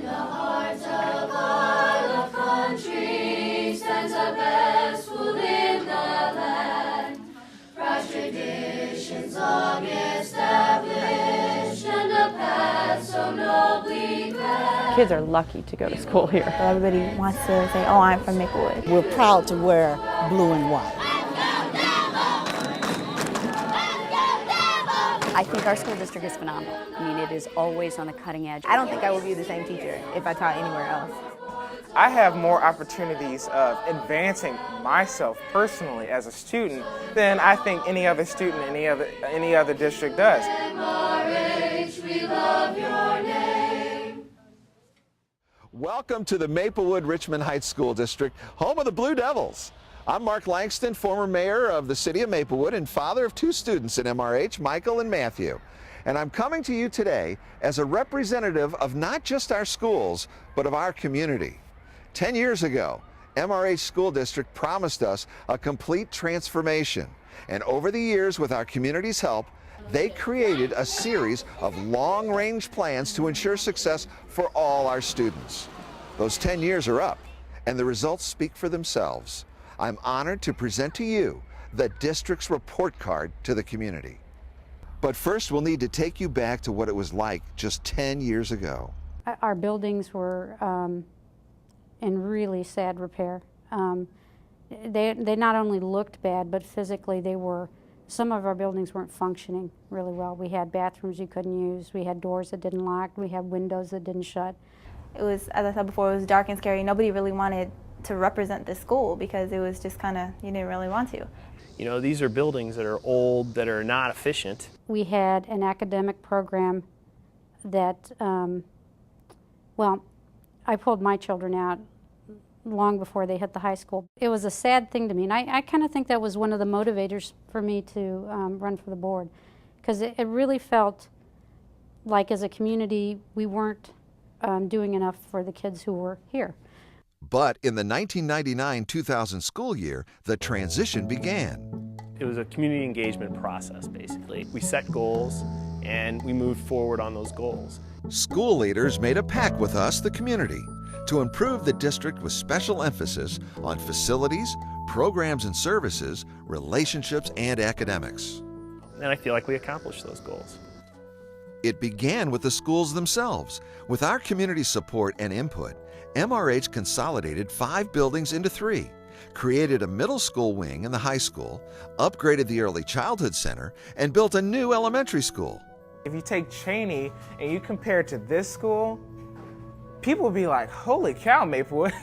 In the heart of our love country stands the best fool in the land. Proud traditions long established and a path so nobly grand. Kids are lucky to go to school here. Everybody wants to say, oh, I'm from Maplewood. We're proud to wear blue and white. I think our school district is phenomenal. I mean, it is always on the cutting edge. I don't think I would be the same teacher if I taught anywhere else. I have more opportunities of advancing myself personally as a student than I think any other student in any other district does. MRH, we love your name. Welcome to the Maplewood Richmond Heights School District, home of the Blue Devils. I'm Mark Langston, former mayor of the city of Maplewood and father of two students in MRH, Michael and Matthew. And I'm coming to you today as a representative of not just our schools, but of our community. 10 years ago, MRH School District promised us a complete transformation. And over the years, with our community's help, they created a series of long-range plans to ensure success for all our students. Those 10 years are up, and the results speak for themselves. I'm honored to present to you the district's report card to the community. But first, we'll need to take you back to what it was like just 10 years ago. Our buildings were in really sad repair. They not only looked bad, but physically some of our buildings weren't functioning really well. We had bathrooms you couldn't use, we had doors that didn't lock, we had windows that didn't shut. It was, as I said before, it was dark and scary. Nobody really wanted to represent the school because it was just kind of, you didn't really want to. You know, these are buildings that are old, that are not efficient. We had an academic program that, well, I pulled my children out long before they hit the high school. It was a sad thing to me, and I kind of think that was one of the motivators for me to run for the board, because it really felt like as a community we weren't doing enough for the kids who were here. But in the 1999-2000 school year, the transition began. It was a community engagement process, basically. We set goals, and we moved forward on those goals. School leaders made a pact with us, the community, to improve the district with special emphasis on facilities, programs and services, relationships, and academics. And I feel like we accomplished those goals. It began with the schools themselves. With our community support and input, MRH consolidated 5 buildings into 3, created a middle school wing in the high school, upgraded the early childhood center, and built a new elementary school. If you take Cheney and you compare it to this school, people will be like, holy cow, Maplewood.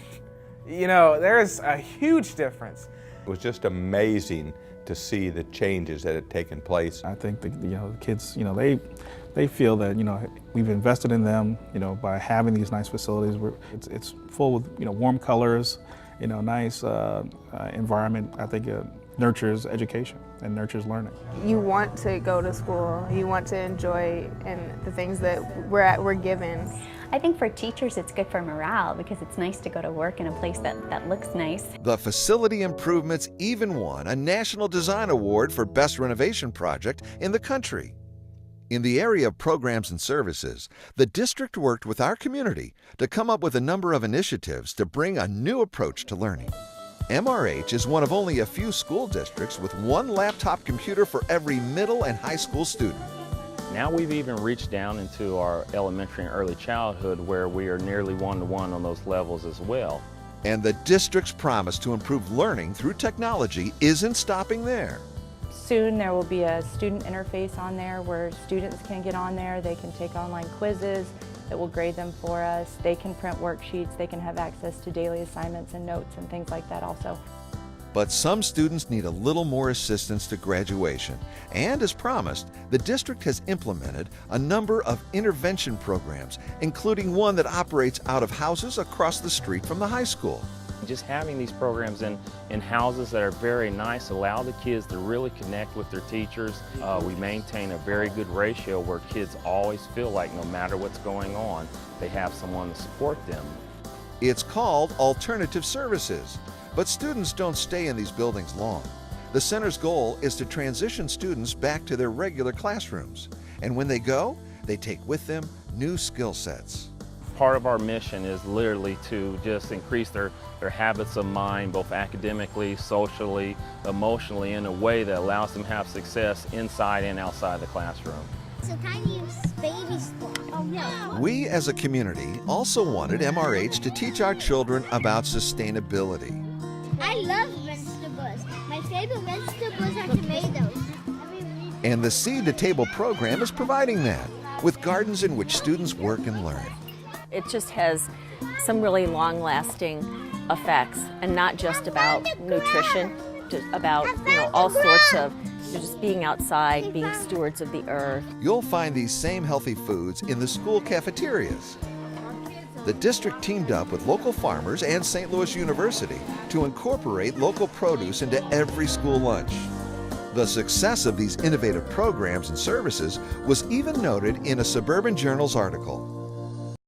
You know, there's a huge difference. It was just amazing to see the changes that had taken place. I think the kids, they feel that we've invested in them, by having these nice facilities. It's full with warm colors, nice environment. I think it nurtures education and nurtures learning. You want to go to school, you want to enjoy and the things that we're given. I think for teachers it's good for morale because it's nice to go to work in a place that looks nice. The facility improvements even won a National Design Award for Best Renovation Project in the country. In the area of programs and services, the district worked with our community to come up with a number of initiatives to bring a new approach to learning. MRH is one of only a few school districts with 1 laptop computer for every middle and high school student. Now we've even reached down into our elementary and early childhood where we are nearly one-to-one on those levels as well. And the district's promise to improve learning through technology isn't stopping there. Soon there will be a student interface on there where students can get on there, they can take online quizzes that will grade them for us, they can print worksheets, they can have access to daily assignments and notes and things like that also. But some students need a little more assistance to graduation, and as promised, the district has implemented a number of intervention programs, including one that operates out of houses across the street from the high school. Just having these programs in houses that are very nice allow the kids to really connect with their teachers. We maintain a very good ratio where kids always feel like no matter what's going on, they have someone to support them. It's called Alternative Services. But students don't stay in these buildings long. The center's goal is to transition students back to their regular classrooms. And when they go, they take with them new skill sets. part of our mission is literally to just increase their habits of mind, both academically, socially, emotionally, in a way that allows them to have success inside and outside the classroom. So can I use baby squash? Oh no. We as a community also wanted MRH to teach our children about sustainability. I love vegetables. My favorite vegetables are tomatoes. And the Seed to Table program is providing that, with gardens in which students work and learn. It just has some really long-lasting effects, and not just about nutrition, just about all sorts of just being outside, being stewards of the earth. You'll find these same healthy foods in the school cafeterias. The district teamed up with local farmers and St. Louis University to incorporate local produce into every school lunch. The success of these innovative programs and services was even noted in a Suburban Journal's article.